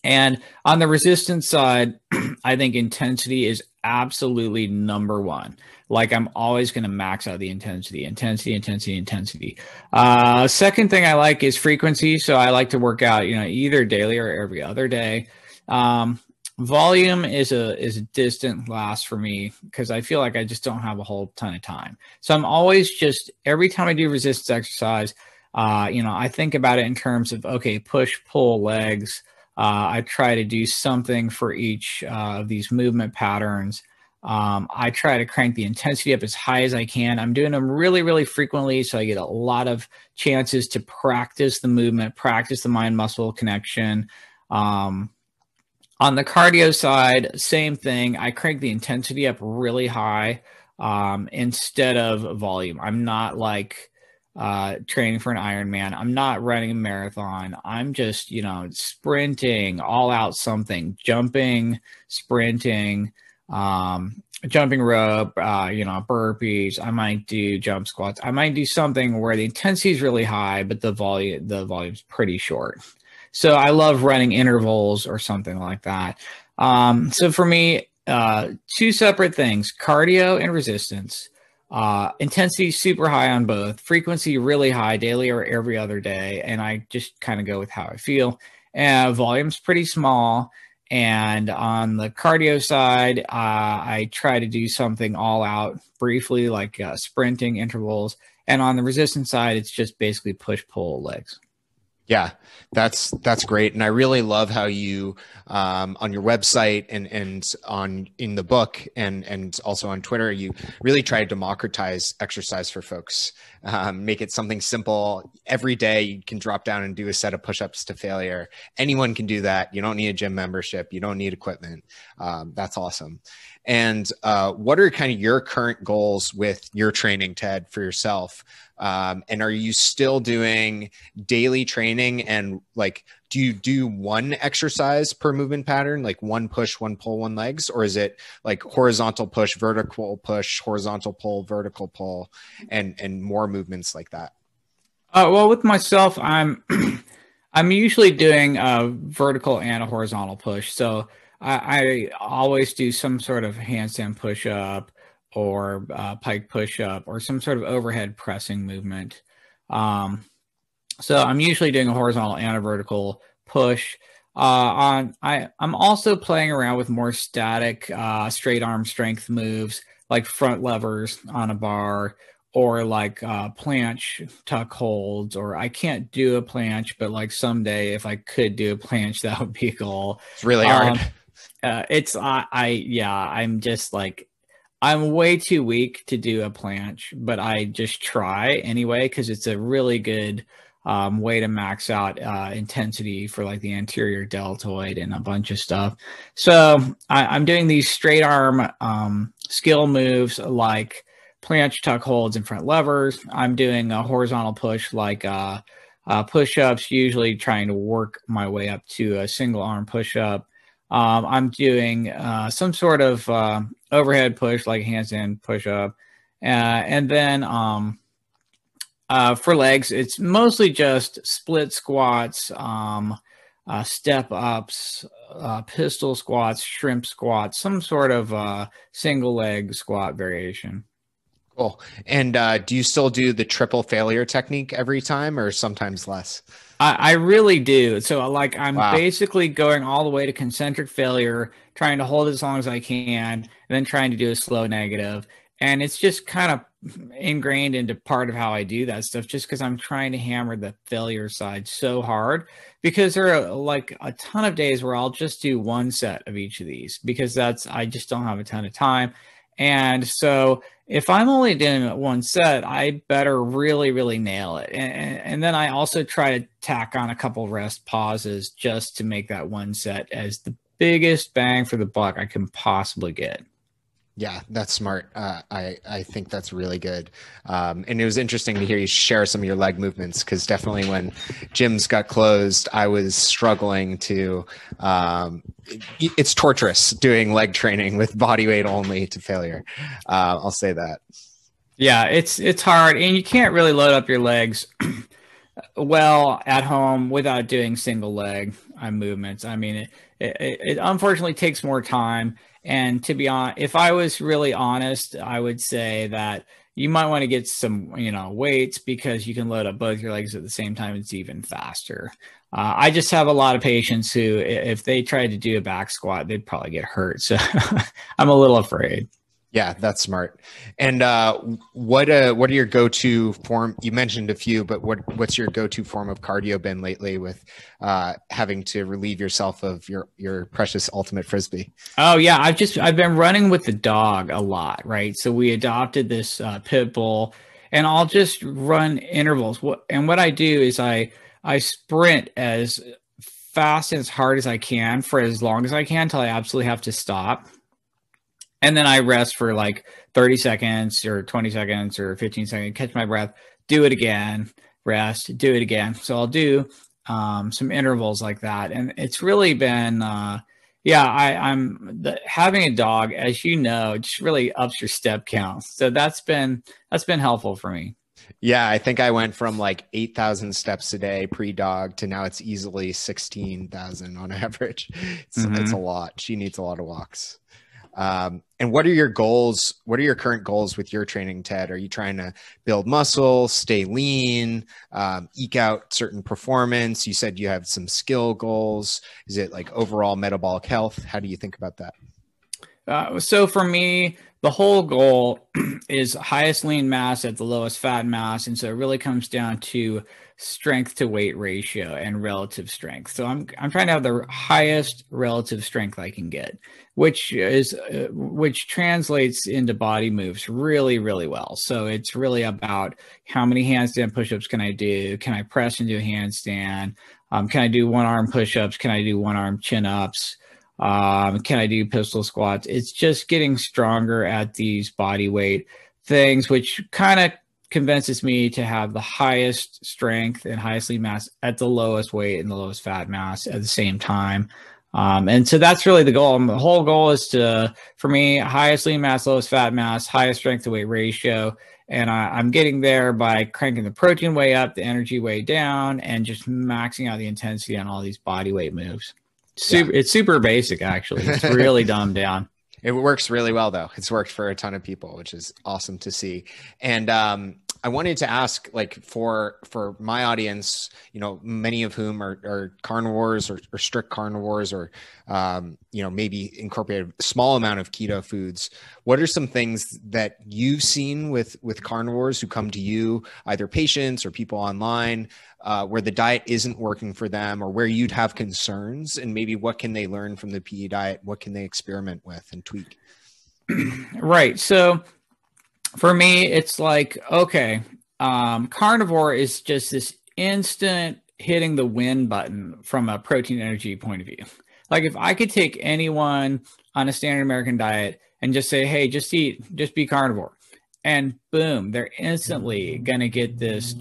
And on the resistance side, I think intensity is absolutely number one. Like I'm always going to max out the intensity. Second thing I like is frequency. So I like to work out, either daily or every other day. Volume is a distant last for me because I feel like I just don't have a whole ton of time. So I'm always just, every time I do resistance exercise, I think about it in terms of, okay, push, pull, legs. I try to do something for each of these movement patterns. I try to crank the intensity up as high as I can. I'm doing them really, really frequently, so I get a lot of chances to practice the movement, practice the mind-muscle connection. On the cardio side, same thing. I crank the intensity up really high instead of volume. I'm not like training for an Ironman. I'm not running a marathon. I'm just, sprinting, all out something, jumping, sprinting, jumping rope, burpees. I might do jump squats. I might do something where the intensity is really high, but the volume's pretty short. So I love running intervals or something like that. So for me, two separate things, cardio and resistance. Intensity super high on both, frequency really high daily or every other day. And I just kind of go with how I feel. Volume's pretty small. And on the cardio side, I try to do something all out briefly, like sprinting intervals. And on the resistance side, it's just basically push, pull, legs. Yeah, that's great. And I really love how you, on your website and in the book and also on Twitter, you really try to democratize exercise for folks, make it something simple. Every day you can drop down and do a set of push-ups to failure. Anyone can do that. You don't need a gym membership. You don't need equipment. That's awesome. And what are kind of your current goals with your training, Ted, for yourself? And are you still doing daily training, and like, do you do one exercise per movement pattern, like one push, one pull, one legs, or is it like horizontal push, vertical push, horizontal pull, vertical pull, and more movements like that? Well, with myself, I'm usually doing a vertical and a horizontal push. So I always do some sort of handstand push-up or pike push-up or some sort of overhead pressing movement. So I'm usually doing a horizontal and a vertical push. I'm also playing around with more static straight arm strength moves like front levers on a bar, or like planche tuck holds, or I can't do a planche, but like someday if I could do a planche, that would be a goal. It's really hard. I'm just like, I'm way too weak to do a planche, but I just try anyway, because it's a really good way to max out intensity for like the anterior deltoid and a bunch of stuff. So I'm doing these straight arm skill moves like planche tuck holds and front levers. I'm doing a horizontal push like push-ups, usually trying to work my way up to a single arm push-up. I'm doing some sort of overhead push like handstand push-up. And then for legs, it's mostly just split squats, step ups, pistol squats, shrimp squats, some sort of single leg squat variation. Cool. And do you still do the triple failure technique every time, or sometimes less? I really do. So like I'm basically going all the way to concentric failure, trying to hold it as long as I can, and then trying to do a slow negative. And it's just kind of ingrained into part of how I do that stuff, just because I'm trying to hammer the failure side so hard, because there are like a ton of days where I'll just do one set of each of these because I just don't have a ton of time. And so if I'm only doing one set, I better really, really nail it. And then I also try to tack on a couple rest pauses just to make that one set as the biggest bang for the buck I can possibly get. Yeah, that's smart. I think that's really good. And it was interesting to hear you share some of your leg movements, because definitely when gyms got closed, I was struggling to, it's torturous doing leg training with body weight only to failure. I'll say that. Yeah, it's hard, and you can't really load up your legs well at home without doing single leg movements. I mean, it unfortunately takes more time. And to be honest, if I was really honest, I would say that you might want to get some, weights, because you can load up both your legs at the same time. It's even faster. I just have a lot of patients who, if they tried to do a back squat, they'd probably get hurt. So I'm a little afraid. Yeah, that's smart. And what are your go-to form? You mentioned a few, but what's your go-to form of cardio been lately with having to relieve yourself of your precious ultimate frisbee? Oh yeah, I've been running with the dog a lot, right? So we adopted this pit bull, and I'll just run intervals. What I do is I sprint as fast and as hard as I can for as long as I can until I absolutely have to stop. And then I rest for like 30 seconds or 20 seconds or 15 seconds, catch my breath, do it again, rest, do it again. So I'll do some intervals like that. And it's really been, having a dog, as you know, just really ups your step count. So that's been helpful for me. Yeah, I think I went from like 8,000 steps a day pre-dog to now it's easily 16,000 on average. It's a lot. She needs a lot of walks. And what are your goals? What are your current goals with your training, Ted? Are you trying to build muscle, stay lean, eke out certain performance? You said you have some skill goals. Is it like overall metabolic health? How do you think about that? So for me, the whole goal is highest lean mass at the lowest fat mass. And so it really comes down to strength to weight ratio and relative strength. So I'm trying to have the highest relative strength I can get, which translates into body moves really, really well. So it's really about how many handstand push-ups can I do? Can I press and do a handstand? Can I do one arm push-ups? Can I do one arm chin-ups? Can I do pistol squats? It's just getting stronger at these body weight things, which kind of convinces me to have the highest strength and highest lean mass at the lowest weight and the lowest fat mass at the same time. And so that's really the goal. The whole goal is for me, highest lean mass, lowest fat mass, highest strength to weight ratio. And I'm getting there by cranking the protein way up, the energy way down, and just maxing out the intensity on all these body weight moves. It's super basic, actually. It's really dumbed down. It works really well, though. It's worked for a ton of people, which is awesome to see. And I wanted to ask, like, for my audience, many of whom are carnivores or strict carnivores, or maybe incorporate a small amount of keto foods. What are some things that you've seen with carnivores who come to you, either patients or people online, where the diet isn't working for them, or where you'd have concerns, and maybe what can they learn from the PE diet? What can they experiment with and tweak? Right. So for me, it's like, okay, carnivore is just this instant hitting the win button from a protein energy point of view. Like if I could take anyone on a standard American diet and just say, hey, just be carnivore. And boom, they're instantly going to get this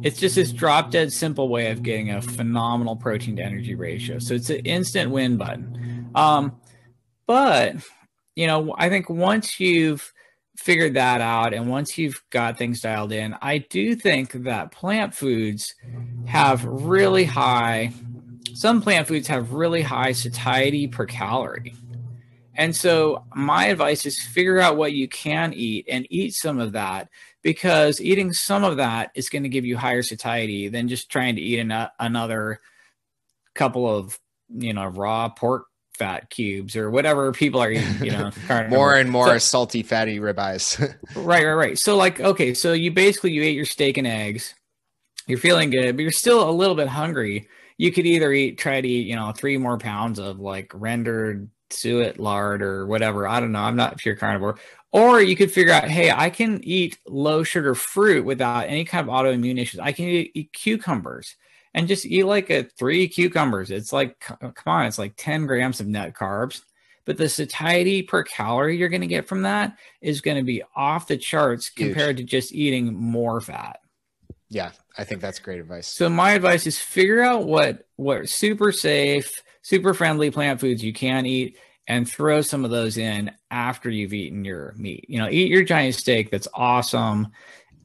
it's just this drop dead simple way of getting a phenomenal protein to energy ratio. So it's an instant win button. But, I think once you've figured that out and once you've got things dialed in, I do think that some plant foods have really high satiety per calorie. And so my advice is figure out what you can eat and eat some of that, because eating some of that is going to give you higher satiety than just trying to eat another couple of, raw pork fat cubes or whatever people are eating, more and more salty, fatty ribeyes. Right. So like, okay, so you ate your steak and eggs, you're feeling good, but you're still a little bit hungry. You could either try to eat, 3 more pounds of like rendered suet lard or whatever. I don't know. I'm not pure carnivore. Or you could figure out, hey, I can eat low sugar fruit without any kind of autoimmune issues. I can eat cucumbers and just eat like 3 cucumbers. It's like, come on, it's like 10 grams of net carbs. But the satiety per calorie you're going to get from that is going to be off the charts compared to just eating more fat. Yeah, I think that's great advice. So my advice is figure out what super safe, super friendly plant foods you can eat and throw some of those in after you've eaten your meat. Eat your giant steak. That's awesome.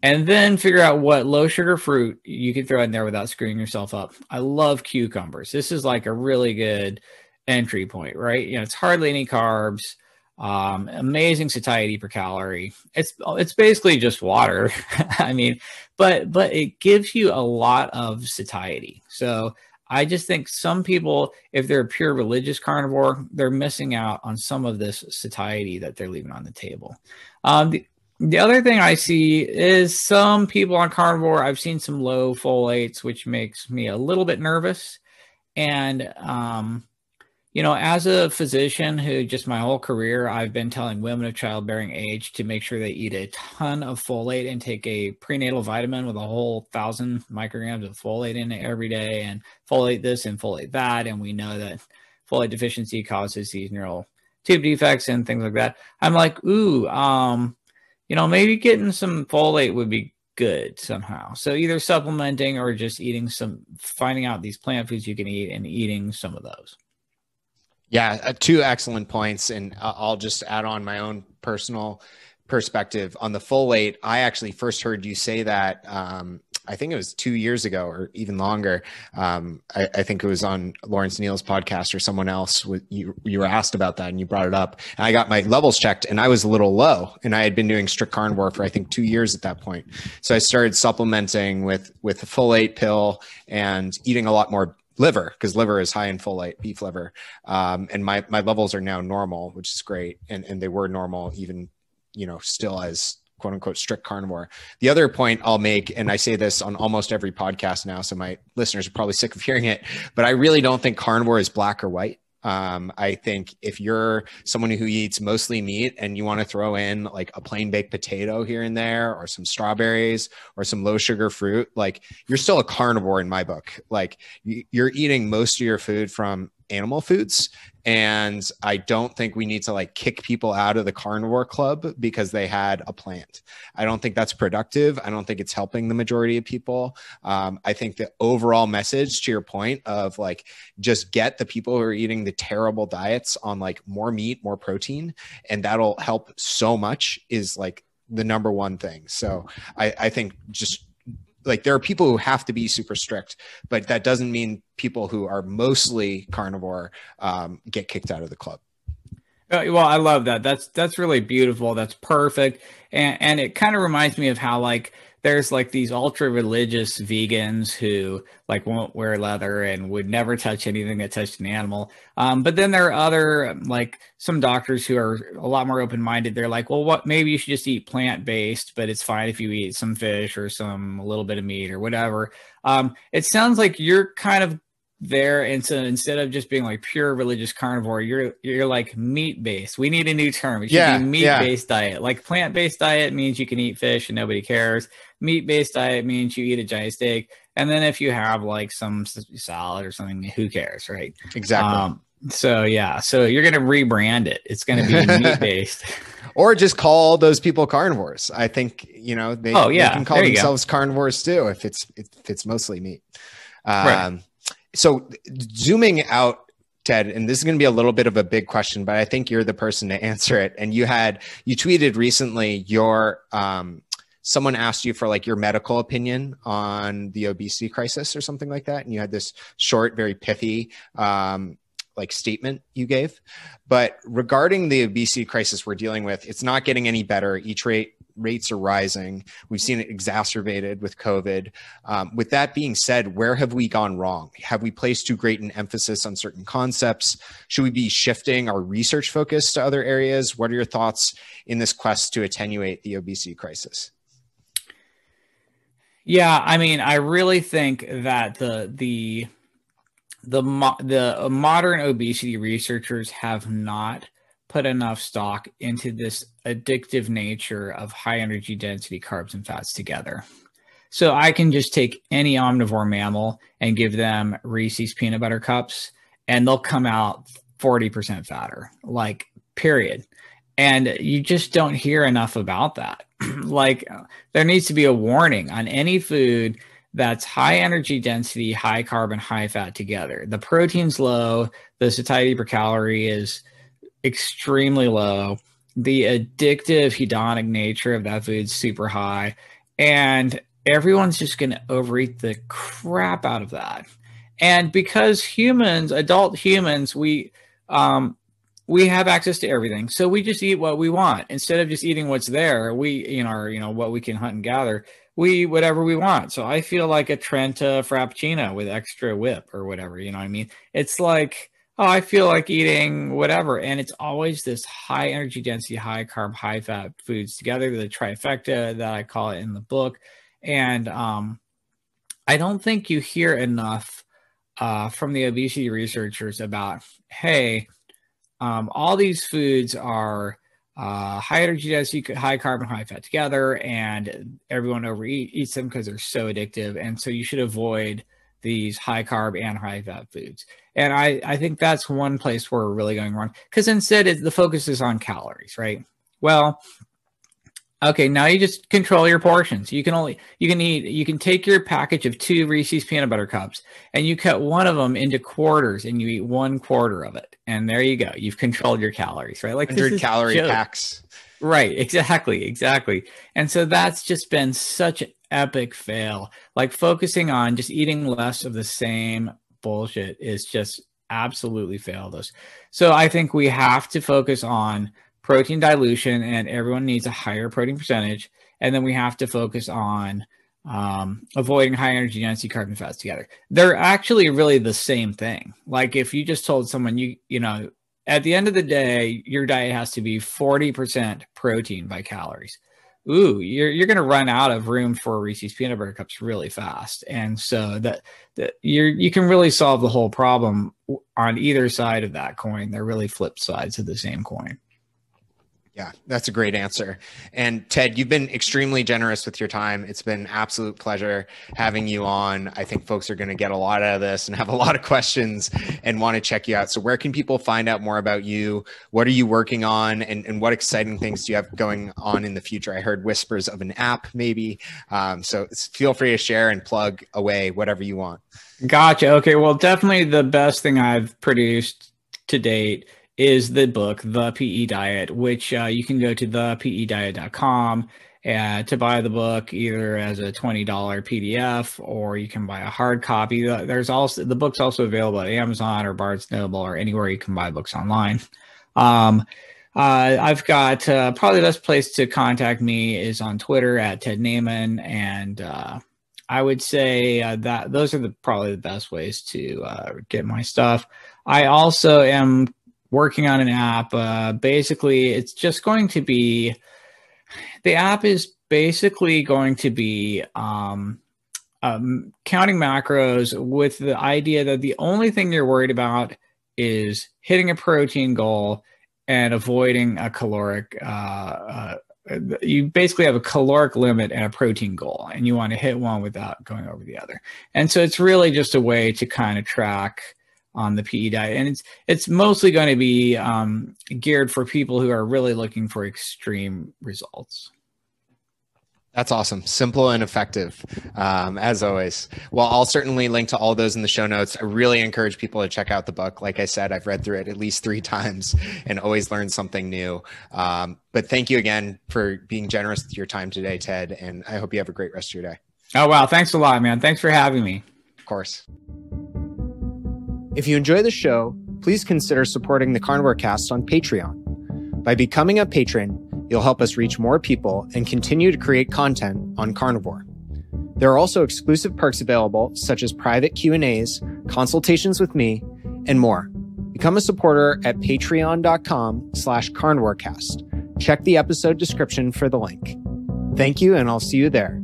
And then figure out what low sugar fruit you can throw in there without screwing yourself up. I love cucumbers. This is like a really good entry point, right? It's hardly any carbs, amazing satiety per calorie. It's basically just water. I mean, but it gives you a lot of satiety. So I just think some people, if they're a pure religious carnivore, they're missing out on some of this satiety that they're leaving on the table. The other thing I see is some people on carnivore, I've seen some low folates, which makes me a little bit nervous. And, as a physician who just my whole career, I've been telling women of childbearing age to make sure they eat a ton of folate and take a prenatal vitamin with a whole 1,000 micrograms of folate in it every day, and folate this and folate that. And we know that folate deficiency causes these neural tube defects and things like that. I'm like, ooh, maybe getting some folate would be good somehow. So either supplementing or just finding out these plant foods you can eat and eating some of those. Yeah, two excellent points. And I'll just add on my own personal perspective on the folate. I actually first heard you say that, I think it was 2 years ago or even longer. I think it was on Lawrence Neal's podcast or someone else. You were asked about that and you brought it up. And I got my levels checked and I was a little low, and I had been doing strict carnivore for I think 2 years at that point. So I started supplementing with a folate pill and eating a lot more liver, because liver is high in folate, beef liver. And my levels are now normal, which is great. And they were normal even, still as quote unquote strict carnivore. The other point I'll make, and I say this on almost every podcast now, so my listeners are probably sick of hearing it, but I really don't think carnivore is black or white. I think if you're someone who eats mostly meat and you want to throw in like a plain baked potato here and there, or some strawberries or some low sugar fruit, like you're still a carnivore in my book. Like you're eating most of your food from animal foods. And I don't think we need to like kick people out of the carnivore club because they had a plant. I don't think that's productive. I don't think it's helping the majority of people. I think the overall message, to your point of like, just get the people who are eating the terrible diets on like more meat, more protein, and that'll help so much, is like the number one thing. So I think just like there are people who have to be super strict, but that doesn't mean people who are mostly carnivore get kicked out of the club. Well, I love that. That's really beautiful. That's perfect. And it kind of reminds me of how like there's like these ultra religious vegans who like won't wear leather and would never touch anything that touched an animal. But then there are other like some doctors who are a lot more open-minded. They're like, well, maybe you should just eat plant-based, but it's fine if you eat some fish or a little bit of meat or whatever. It sounds like you're kind of there, and so instead of just being like pure religious carnivore, you're like meat-based. We need a new term. It should be meat-based diet. Like plant-based diet means you can eat fish and nobody cares. Meat-based diet means you eat a giant steak, and then if you have like some salad or something, who cares, right? Exactly. So you're going to rebrand it. It's going to be meat-based. Or just call those people carnivores. I think, they can call themselves carnivores too if it's mostly meat. Right. So zooming out, Ted, and this is going to be a little bit of a big question, but I think you're the person to answer it. And you tweeted recently someone asked you for like your medical opinion on the obesity crisis or something like that. And you had this short, very pithy, like statement you gave. But regarding the obesity crisis we're dealing with, it's not getting any better. Rates are rising. We've seen it exacerbated with COVID. With that being said, where have we gone wrong? Have we placed too great an emphasis on certain concepts? Should we be shifting our research focus to other areas? What are your thoughts in this quest to attenuate the obesity crisis? Yeah, I mean, I really think that the modern obesity researchers have not put enough stock into this addictive nature of high energy density carbs and fats together. So I can just take any omnivore mammal and give them Reese's peanut butter cups, and they'll come out 40% fatter, like period. And you just don't hear enough about that. Like there needs to be a warning on any food that's high energy density, high carb, and high fat together. The protein's low, the satiety per calorie is extremely low. The addictive hedonic nature of that food is super high. And everyone's just going to overeat the crap out of that. And because humans, adult humans, we have access to everything. So we just eat what we want. Instead of just eating what's there, we, what we can hunt and gather, we eat whatever we want. So I feel like a Trenta Frappuccino with extra whip or whatever, you know what I mean? It's like, oh, I feel like eating whatever. And it's always this high energy density, high carb, high fat foods together, the trifecta that I call it in the book. And I don't think you hear enough from the obesity researchers about, hey, all these foods are high energy density, high carb, and high fat together, and everyone eats them because they're so addictive. And so you should avoid these high carb and high fat foods. And I think that's one place where we're really going wrong, because instead the focus is on calories, right? Well, okay, now you just control your portions. You can take your package of 2 Reese's peanut butter cups and you cut one of them into quarters and you eat 1/4 of it. And there you go. You've controlled your calories, right? Like 100 calorie packs. Right. Exactly. And so that's just been such an epic fail. Like focusing on just eating less of the same bullshit is just absolutely failed us. So I think we have to focus on protein dilution, and everyone needs a higher protein percentage. And then we have to focus on avoiding high energy density carbon and fats together. They're actually really the same thing. Like if you just told someone, at the end of the day, your diet has to be 40% protein by calories. Ooh, you're going to run out of room for Reese's peanut butter cups really fast. And so that you can really solve the whole problem on either side of that coin. They're really flip sides of the same coin. Yeah, that's a great answer. And Ted, you've been extremely generous with your time. It's been an absolute pleasure having you on. I think folks are going to get a lot out of this and have a lot of questions and want to check you out. So where can people find out more about you? What are you working on? And what exciting things do you have going on in the future? I heard whispers of an app maybe. So feel free to share and plug away whatever you want. Gotcha. Okay. Well, definitely the best thing I've produced to date is the book, The PE Diet, which you can go to thepediet.com to buy the book either as a $20 PDF or you can buy a hard copy. The book's also available at Amazon or Barnes Noble or anywhere you can buy books online. I've got probably the best place to contact me is on Twitter at Ted Naiman, and I would say that those are probably the best ways to get my stuff. I also am working on an app. Basically, it's just going to be, the app is basically going to be counting macros with the idea that the only thing you're worried about is hitting a protein goal and avoiding a caloric, you basically have a caloric limit and a protein goal, and you want to hit one without going over the other. And so it's really just a way to kind of track on the PE diet. And it's mostly going to be geared for people who are really looking for extreme results. That's awesome. Simple and effective, as always. Well, I'll certainly link to all those in the show notes. I really encourage people to check out the book. Like I said, I've read through it at least 3 times and always learned something new. But thank you again for being generous with your time today, Ted. And I hope you have a great rest of your day. Oh, wow. Thanks a lot, man. Thanks for having me. Of course. If you enjoy the show, please consider supporting the Carnivore Cast on Patreon. By becoming a patron, you'll help us reach more people and continue to create content on carnivore. There are also exclusive perks available, such as private Q&As, consultations with me, and more. Become a supporter at patreon.com/carnivorecast. Check the episode description for the link. Thank you, and I'll see you there.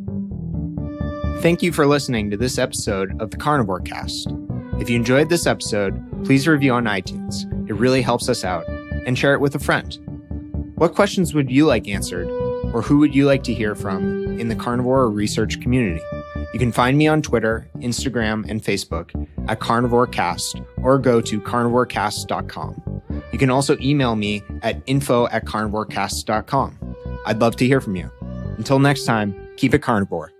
Thank you for listening to this episode of the Carnivore Cast. If you enjoyed this episode, please review on iTunes. It really helps us out, and share it with a friend. What questions would you like answered, or who would you like to hear from in the carnivore research community? You can find me on Twitter, Instagram, and Facebook at Carnivore Cast, or go to carnivorecast.com. You can also email me at info@carnivorecast.com. I'd love to hear from you. Until next time, keep it carnivore.